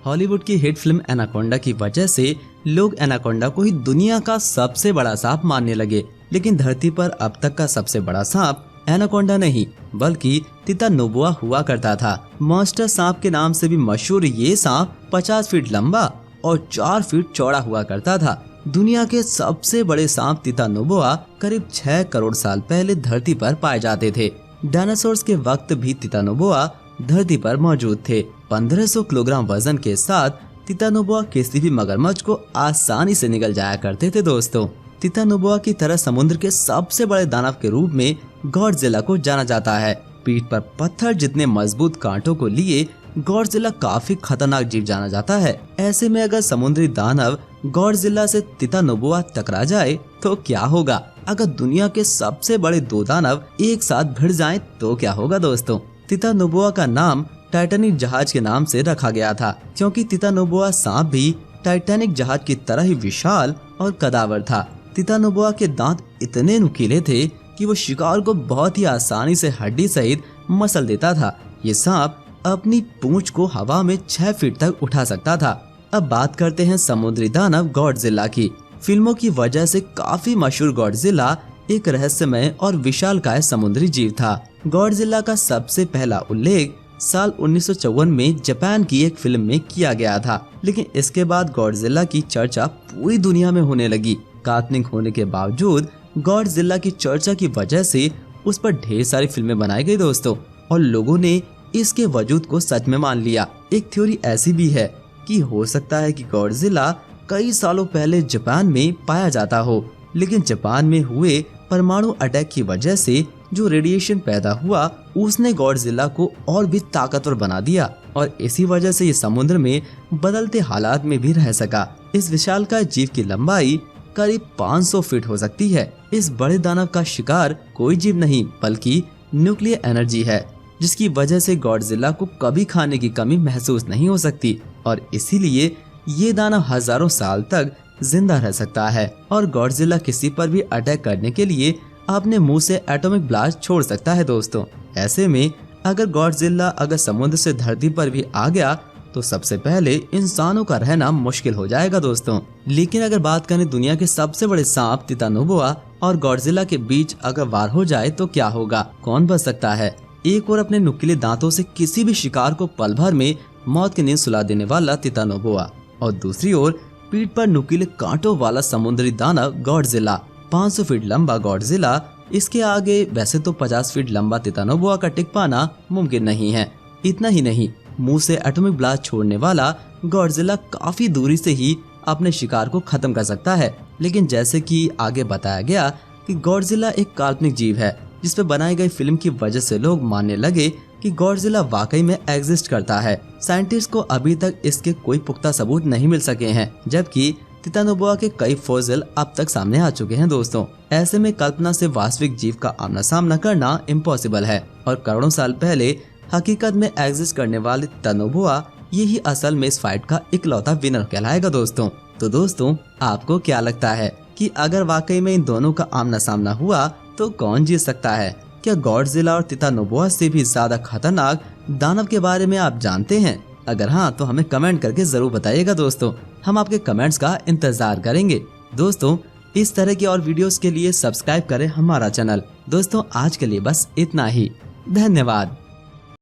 Hollywood की hit film anaconda की वजह से लोग एनाकोंडा को ही दुनिया का सबसे बड़ा सांप मानने लगे। लेकिन धरती पर अब तक का सबसे बड़ा सांप एनाकोंडा नहीं बल्कि तितानोबोआ हुआ करता था। मॉन्स्टर सांप के नाम से भी मशहूर ये सांप 50 फीट लंबा और 4 फीट चौड़ा हुआ करता था। दुनिया के सबसे बड़े सांप तितानोबोआ करीब 6 करोड़ साल पहले धरती पर पाए जाते थे। डायनासोर्स के वक्त भी तितानोबोआ धरती पर मौजूद थे। 1500 किलोग्राम वजन के साथ तितानोबोआ किसी भी मगरमच्छ को आसानी से निगल जाया करते थे। दोस्तों, तितानोबोआ की तरह समुद्र के सबसे बड़े दानव के रूप में गॉडजिला को जाना जाता है। पीठ पर पत्थर जितने मजबूत कांटों को लिए गॉडजिला काफी खतरनाक जीव जाना जाता है। ऐसे में अगर समुद्री दानव गॉडजिला से तितानोबोआ टकरा जाए तो क्या होगा? अगर दुनिया के सबसे बड़े 2 दानव एक साथ भिड़ जाएं तो क्या होगा? दोस्तों, तितानोबोआ का नाम टाइटैनिक जहाज के नाम से रखा गया था, क्योंकि तितानोबोआ सांप भी टाइटैनिक जहाज की तरह ही विशाल और कदावर था। तितानोबोआ के दांत इतने नुकीले थे कि वो शिकार को बहुत ही आसानी से हड्डी सहित मसल देता था। ये सांप अपनी पूंछ को हवा में 6 फीट तक उठा सकता था। अब बात करते हैं समुद्री दानव गॉडजिला की। फिल्मों की वजह से काफी मशहूर गॉडजिला एक रहस्यमय और विशालकाय समुद्री जीव था। गॉडजिला का सबसे पहला उल्लेख साल 1954 में जापान की एक फिल्म में किया गया था। लेकिन इसके बाद गॉडजिला की चर्चा पूरी दुनिया में होने लगी। काल्पनिक होने के बावजूद गॉडजिला की चर्चा की वजह से उस पर ढेर सारी फिल्में बनाई गई दोस्तों, और लोगों ने इसके वजूद को सच में मान लिया। एक थ्योरी ऐसी भी है कि हो सकता है कि गॉडजिला कई सालों पहले जापान में पाया जाता हो, लेकिन जापान में हुए परमाणु अटैक की वजह से जो रेडिएशन पैदा हुआ उसने गॉडजिला को और भी ताकतवर बना दिया, और इसी वजह से ये समुद्र में बदलते हालात में भी रह सका। इस विशालकाय जीव की लंबाई करीब 500 फीट हो सकती है। इस बड़े दानव का शिकार कोई जीव नहीं बल्कि न्यूक्लियर एनर्जी है, जिसकी वजह से गॉडजिला को कभी खाने की कमी महसूस नहीं हो सकती, और इसीलिए ये दानव हजारों साल तक जिंदा रह सकता है। और गॉडजिला किसी पर भी अटैक करने के लिए अपने मुंह से एटॉमिक ब्लास्ट छोड़ सकता है। दोस्तों, ऐसे में अगर गॉडजिला अगर समुद्र से धरती पर भी आ गया तो सबसे पहले इंसानों का रहना मुश्किल हो जाएगा। दोस्तों, लेकिन अगर बात करें दुनिया के सबसे बड़े सांप तितानोबोआ और गॉडजिला के बीच अगर वार हो जाए तो क्या होगा? कौन बच सकता है? एक और अपने नुकीले दांतों से किसी भी शिकार को पल भर में मौत की नींद सुला देने वाला तितानोबोआ, और दूसरी ओर पीठ पर नुकीले कांटों वाला समुद्री दानव गॉडजिला। 500 फीट लंबा गॉडजिला, इसके आगे वैसे तो 50 फीट लंबा तितानोबोआ का टिक पाना मुमकिन नहीं है। इतना ही नहीं, मुंह से एटॉमिक ब्लास्ट छोड़ने वाला गॉडजिला काफी दूरी से ही अपने शिकार को खत्म कर सकता है। लेकिन जैसे कि आगे बताया गया कि गॉडजिला एक काल्पनिक जीव है, जिस पे बनाई गई फिल्म की वजह से लोग मानने लगे कि गॉडजिला वाकई में एग्जिस्ट करता है। साइंटिस्ट को अभी तक इसके कोई पुख्ता सबूत नहीं मिल सके हैं, जबकि तितानोबोआ के कई फॉसिल अब तक सामने आ चुके हैं। दोस्तों, ऐसे में कल्पना से वास्तविक जीव का आमना सामना करना इम्पॉसिबल है, और करोड़ों साल पहले हकीकत में एग्जिस्ट करने वाले तितानोबोआ यही असल में इस फाइट का इकलौता विनर कहलाएगा। दोस्तों, तो दोस्तों, आपको क्या लगता है कि अगर वाकई में इन दोनों का आमना सामना हुआ तो कौन जीत सकता है? क्या गॉडजिला और तितानोबोआ से भी ज्यादा खतरनाक दानव के बारे में आप जानते हैं? अगर हाँ तो हमें कमेंट करके जरूर बताइएगा। दोस्तों, हम आपके कमेंट्स का इंतजार करेंगे। दोस्तों, इस तरह की और वीडियोस के लिए सब्सक्राइब करें हमारा चैनल। दोस्तों, आज के लिए बस इतना ही। धन्यवाद।